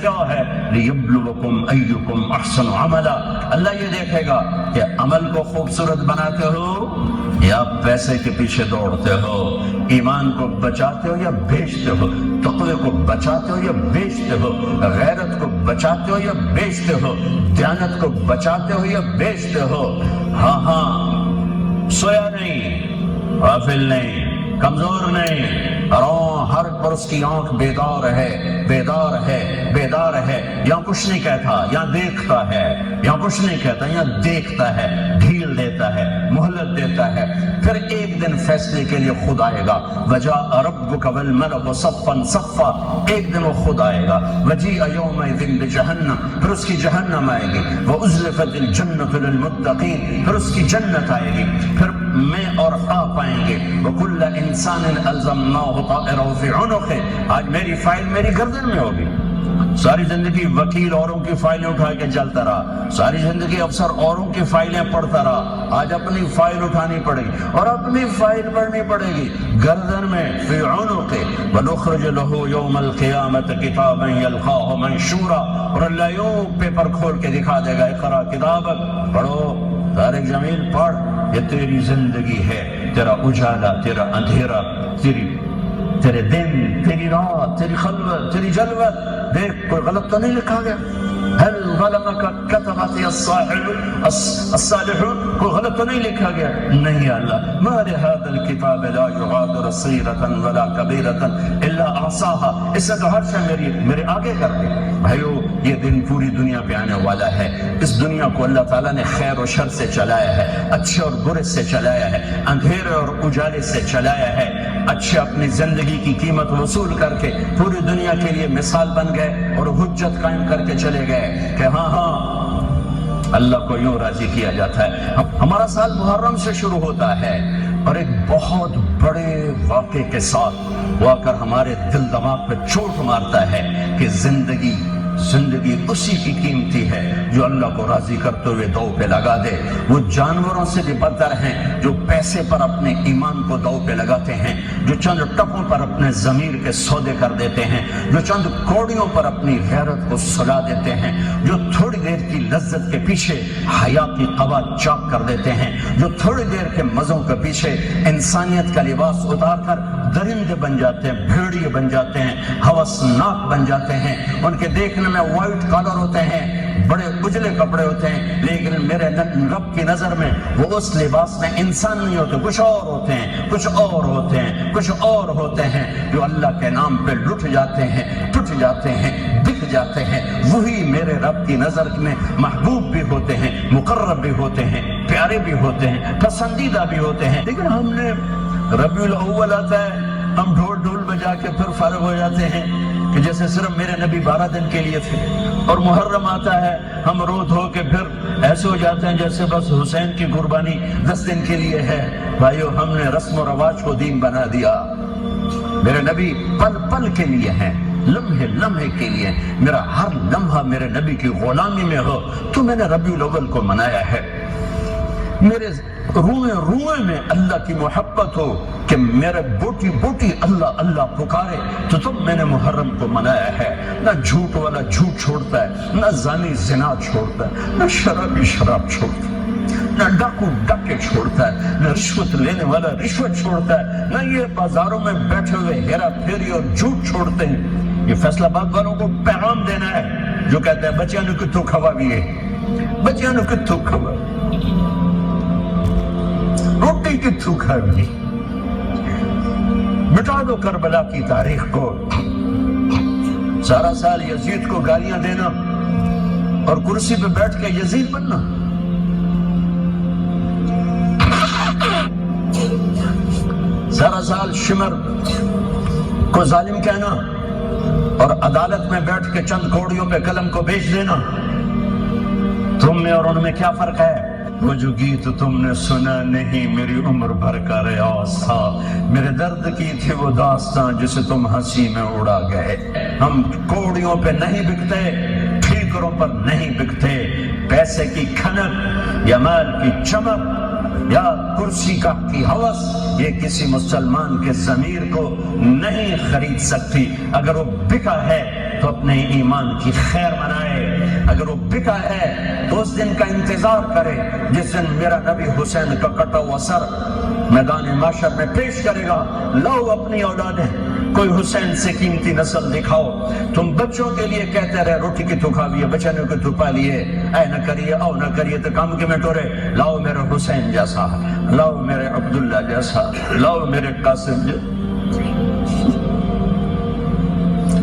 کیا ہے؟ لیبلوکم ایکم احسن عملا، اللہ یہ دیکھے گا کہ عمل کو خوبصورت بناتے ہو یا پیسے کے پیچھے دوڑتے ہو، ایمان کو بچاتے ہو یا بیچتے ہو، تقوی کو بچاتے ہو یا بیچتے ہو، غیرت کو بچاتے ہو یا بیچتے ہو، دیانت کو بچاتے ہو یا بیچتے ہو۔ ہاں سویا نہیں، غافل نہیں، کمزور نہیں، ہر پر اس کی آنکھ بیدار ہے، بیدار ہے، بیدار ہے، یا کچھ نہیں کہتا یا دیکھتا ہے، یا کچھ نہیں کہتا یا دیکھتا ہے، ڈھیل دیتا ہے، مہلت دیتا ہے، پھر ایک دن فیصلے کے لیے خود آئے گا۔ وجاء ربک والملک صفا صفا، ایک دن وہ خود آئے گا۔ وجیء یومئذ بجہنم، پھر اس کی جہنم آئے گی۔ وازلفت الجنۃ للمتقین، پھر اس کی جنت آئے گی، پھر میں اور آپ آئیں گے۔ وکل انسان الزمناہ طائرہ فی عنقہ، آج میری فائل میری گردن میں ہوگی۔ ساری زندگی وکیل اوروں کی فائلیں اٹھا کے چلتا رہا، ساری زندگی افسر اوروں کی فائلیں پڑھتا رہا، آج اپنی فائل اٹھانی پڑے گی اور اپنی فائل پڑھنی پڑے گی گردن میں، فی عنقہ۔ ونخرج لہ یوم القیامۃ کتابا یلقاہ منشورا، اور اللہ یوں پیپر کھول کے دکھا دے گا، اقرا کتابک، پڑھو طارق جمیل پڑھ، یہ تیری زندگی ہے، تیرا اجالا، تیرا اندھیرا، تیرے دن، تیری رات، تیری خلوت، تیری جلوت، دیکھ کوئی غلط تو نہیں لکھا گیا؟ هل ظلمك كتبت الصالحون، کوئی غلط تو نہیں لکھا گیا؟ نہیں اللہ، ما لهذا الكتاب لا يغادر صغيرة ولا كبيرة الا احصاها، اس سے تو ہر شے میرے آگے کر دے۔ بھائیو یہ دن پوری دنیا پہ آنے والا ہے، اس دنیا کو اللہ تعالیٰ نے خیر و شر سے چلایا ہے، اچھے اور برے سے چلایا ہے، اندھیرے اور اجالے سے چلایا ہے۔ اچھے اپنی زندگی کی قیمت وصول کر کے پوری دنیا کے لیے مثال بن گئے اور حجت قائم کر کے چلے گئے کہ ہاں اللہ کو یوں راضی کیا جاتا ہے۔ ہمارا سال محرم سے شروع ہوتا ہے اور ایک بہت بڑے واقعے کے ساتھ وہ آ کر ہمارے دل دماغ پہ چوٹ مارتا ہے کہ زندگی اسی کی قیمتی ہے جو اللہ کو راضی کرتے ہوئے دو پہ لگا دے۔ وہ جانوروں سے بھی بدتر ہیں جو پیسے پر اپنے ایمان کو دو پہ لگاتے ہیں، جو چند ٹکوں پر اپنے ضمیر کے سودے کر دیتے ہیں، جو چند کوڑیوں پر اپنی غیرت کو سلا دیتے ہیں، جو تھوڑی دیر کی لذت کے پیچھے حیا کی قبا چاک کر دیتے ہیں، جو تھوڑی دیر کے مزوں کے پیچھے انسانیت کا لباس اتار کر درندے بن جاتے ہیں، بھیڑیے بن جاتے ہیں، ہوسناک بن جاتے ہیں۔ ان کے دیکھنے میں وائٹ کالر ہوتے ہیں، بڑے اجلے کپڑے ہوتے ہیں، لیکن میرے رب کی نظر میں وہ اس لباس میں انسان نہیں ہوتے، کچھ اور ہوتے ہیں، کچھ اور ہوتے ہیں، کچھ اور ہوتے ہیں، جو اللہ کے نام پہ لٹ جاتے ہیں، ٹوٹ جاتے ہیں، بک جاتے ہیں۔ وہی میرے رب کی نظر میں محبوب بھی ہوتے ہیں، مقرب بھی ہوتے ہیں، پیارے بھی ہوتے ہیں، پسندیدہ بھی ہوتے ہیں۔ لیکن ہم نے ربیع الاول آتا ہے، ہم ڈھول بجا کے پھر فارغ ہو جاتے ہیں کہ جیسے صرف میرے نبی 12 دن کے لیے تھے، اور محرم آتا ہے ہم رو دھو کے پھر ایسے ہو جاتے ہیں جیسے بس حسین کی قربانی 10 دن کے لیے ہے۔ بھائیو ہم نے رسم و رواج کو دین بنا دیا۔ میرے نبی پل پل کے لیے ہیں، لمحے لمحے کے لیے، میرا ہر لمحہ میرے نبی کی غلامی میں ہو تو میں نے ربیع الاول کو منایا ہے۔ میرے روئے روئے میں اللہ کی محبت ہو کہ میرے بوٹی بوٹی اللہ اللہ پکارے تو تب میں نے محرم کو منایا ہے۔ نہ جھوٹ والا جھوٹ چھوڑتا ہے، نہ زانی زنا چھوڑتا ہے، نہ شرابی شراب چھوڑتا ہے، نہ ڈاکو ڈاکے چھوڑتا ہے، نہ رشوت لینے والا رشوت چھوڑتا ہے، نہ یہ بازاروں میں بیٹھے ہوئے ہیرا پھیری اور جھوٹ چھوڑتے ہیں۔ یہ فیصلہ آباد والوں کو پیغام دینا ہے جو کہتے ہیں بچیاں نو کتھوں کھوا بھی ہے، بچیاں نو کتھوں کھوا، روٹی کتھوں کھا بھی، مٹا دو کربلا کی تاریخ کو۔ سارا سال یزید کو گالیاں دینا اور کرسی پہ بیٹھ کے یزید بننا، سارا سال شمر کو ظالم کہنا اور عدالت میں بیٹھ کے چند کوڑیوں پہ قلم کو بیچ دینا۔ تم میں اور ان میں کیا فرق ہے؟ وہ جو گیت تم نے سنا نہیں میری عمر بھر کا ریاض تھا، میرے درد کی تھی وہ داستان جسے تم ہنسی میں اڑا گئے۔ ہم کوڑیوں پہ نہیں بکتے، ٹھیکروں پر نہیں بکتے، پیسے کی کھنک یا مال کی چمک یا کرسی کا کی ہوس یہ کسی مسلمان کے ضمیر کو نہیں خرید سکتی۔ اگر وہ بکا ہے تو اپنے ایمان کی خیر منائے، اگر وہ بکا ہے تو اس دن کا انتظار کرے جس دن میرا نبی حسین کا کٹا ہوا سر میدان محشر میں پیش کرے گا۔ لاؤ اپنی اولادیں، کوئی حسین سے قیمتی نسل دکھاؤ۔ تم بچوں کے لیے کہتے رہے روٹی کی تو کھا لیے، بچنے کو تو پا لیے، اے نہ کریے او نہ کریے تو کام کے میں ٹورے، لاؤ میرے حسین جیسا، لاؤ میرے عبداللہ جیسا، لاؤ میرے قاسم جیسا،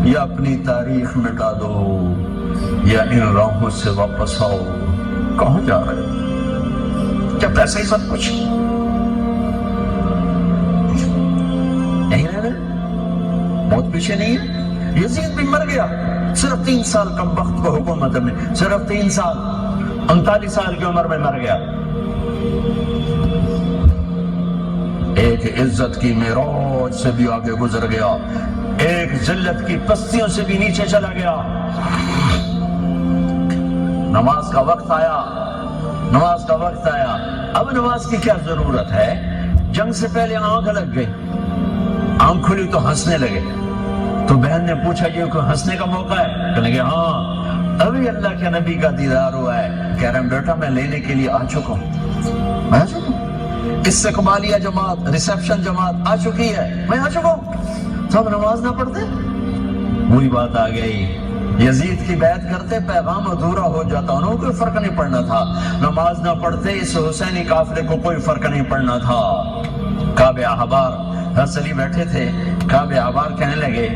یا اپنی تاریخ مٹا دو یا ان راہوں سے واپس آؤ۔ کہاں جا رہے ہو؟ کیا پیسے ہی سب کچھ نہیں رہے؟ بہت پیچھے نہیں ہے؟ یزید بھی مر گیا، صرف 3 سال کم وقت کو حکومت میں، صرف 3 سال، 39 سال کی عمر میں مر گیا۔ ایک عزت کی معراج سے بھی آگے گزر گیا، ایک ذلت کی پستیوں سے بھی نیچے چلا گیا۔ نماز کا وقت آیا، نماز کا وقت آیا، اب نماز کی کیا ضرورت ہے؟ جنگ سے پہلے آنکھ لگ گئی، آنکھ کھلی تو ہنسنے لگے، تو بہن نے پوچھا یہ کوئی ہنسنے کا موقع ہے؟ کہنے لگے ہاں، ابھی اللہ کے نبی کا دیدار ہوا ہے۔ کہہ رہے ہیں بیٹا میں لینے کے لیے آ چکا ہوں، میں آ چکا ہوں، استقبالیہ جماعت، ریسیپشن جماعت آ چکی ہے، میں آ چکا ہوں، تو ہم نماز نہ پڑھتے؟ وہی بات آ گئی، یزید کی بیعت کرتے پیغام ادھورا ہو جاتا، انہوں کو کوئی فرق نہیں پڑنا تھا، نماز نہ پڑھتے اس حسینی قافلے کو کوئی فرق نہیں پڑنا تھا۔ کعب احبار حضرت علی بیٹھے تھے، کعب احبار کہنے لگے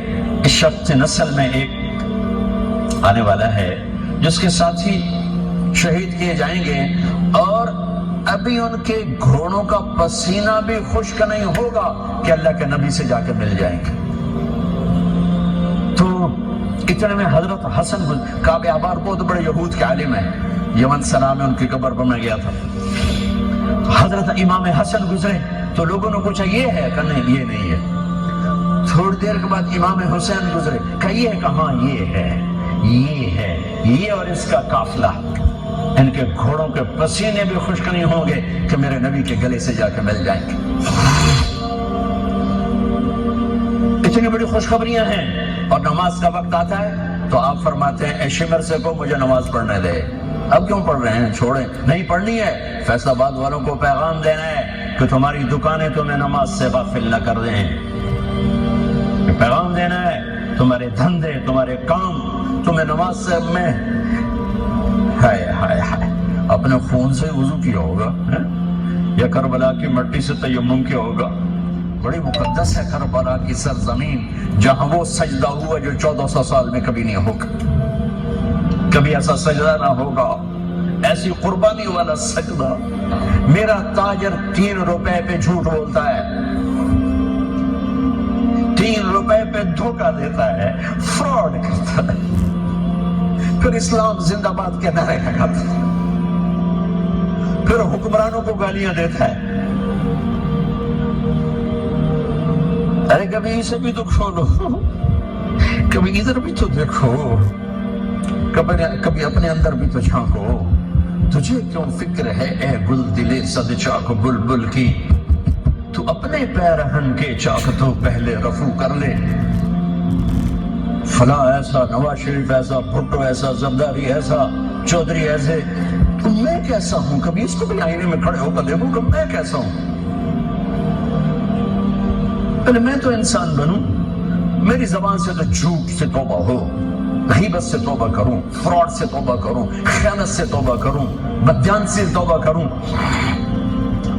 اس شخص نسل میں ایک آنے والا ہے جس کے ساتھی شہید کیے جائیں گے اور ابھی ان کے گھوڑوں کا پسینہ بھی خشک نہیں ہوگا کہ اللہ کے نبی سے جا کے مل جائیں گے۔ تو اتنے میں حضرت حسن کعب احبار بہت بڑے یہود کے عالم ہیں، یمن سنا میں ان کی قبر پر میں گیا تھا، حضرت امام حسن گزرے تو لوگوں نے پوچھا یہ ہے؟ کہ نہیں یہ نہیں ہے۔ تھوڑی دیر کے بعد امام حسین گزرے، کہ یہ ہے؟ کہاں یہ ہے، یہ ہے، یہ اور اس کا قافلہ، ان کے گھوڑوں کے پسینے بھی خشک نہیں ہوں گے کہ میرے نبی کے گلے سے جا کے مل جائیں گے۔ اتنی بڑی خوشخبریاں ہیں، اور نماز کا وقت آتا ہے تو آپ فرماتے ہیں اے شمر سے کو مجھے نماز پڑھنے دے۔ اب کیوں پڑھ رہے ہیں؟ چھوڑیں، نہیں پڑھنی ہے۔ فیصل آباد والوں کو پیغام دینا ہے کہ تمہاری دکانیں تمہیں نماز سے غافل نہ کر دیں، پیغام دینا ہے تمہارے دھندے، تمہارے کام تمہیں نماز سے میں ہائے ہائے ہائے اپنے خون سے وضو کیا ہوگا یا کربلا کی مٹی سے تیمم کیا ہوگا۔ بڑی مقدس ہے کربلا کی سرزمین، جہاں وہ سجدہ ہوا جو 1400 سال میں کبھی نہیں ہوگا، کبھی ایسا سجدہ نہ ہوگا، ایسی قربانی والا سجدہ۔ میرا تاجر 3 روپے پہ جھوٹ بولتا ہے، 3 روپے پہ دھوکہ دیتا ہے، فراڈ کرتا ہے، پھر اسلام زندہ باد کے نعرے لگاتا ہے، پھر حکمرانوں کو گالیاں دیتا ہے۔ ارے کبھی اسے بھی تو کھولو، کبھی ادھر بھی تو دیکھو، کبھی اپنے اندر بھی تو جھانکو۔ تجھے کیوں فکر ہے اے گل دلے صد چاک بلبل کی، تو اپنے پیرہن کے چاک تو پہلے رفو کر لے۔ فلاں ایسا، نواز شریف ایسا، بھٹو ایسا، زرداری ایسا، چودھری ایسے، تو میں کیسا ہوں؟ کبھی اس کو بھی آئینے میں کھڑے ہو کر دیکھو کہ میں کیسا ہوں۔ پہلے میں تو انسان بنوں، میری زبان سے تو جھوٹ سے توبہ ہو، غیبت سے توبہ کروں، فراڈ سے توبہ کروں، خیانت سے توبہ کروں، بدجان سے توبہ کروں۔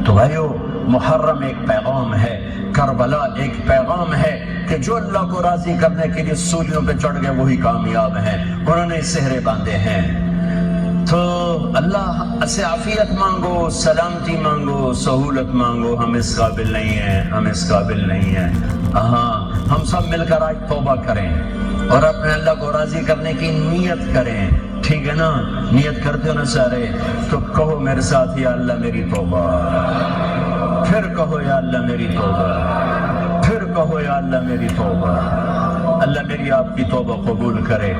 تو بھائیو، محرم ایک پیغام ہے، کربلا ایک پیغام ہے کہ جو اللہ کو راضی کرنے کے لیے سولیوں پہ چڑھ گئے وہی کامیاب ہیں، انہوں نے سہرے باندھے ہیں۔ تو اللہ سے عافیت مانگو، سلامتی مانگو، سہولت مانگو۔ ہم اس قابل نہیں ہیں، ہم اس قابل نہیں ہیں۔ ہاں، ہم سب مل کر آج توبہ کریں اور اپنے اللہ کو راضی کرنے کی نیت کریں، ٹھیک ہے نا؟ نیت کرتے ہو نا سارے؟ تو کہو میرے ساتھ یا اللہ میری توبہ، پھر کہو یا اللہ میری توبہ، پھر کہو یا اللہ میری توبہ۔ اللہ میری آپ کی توبہ قبول کرے۔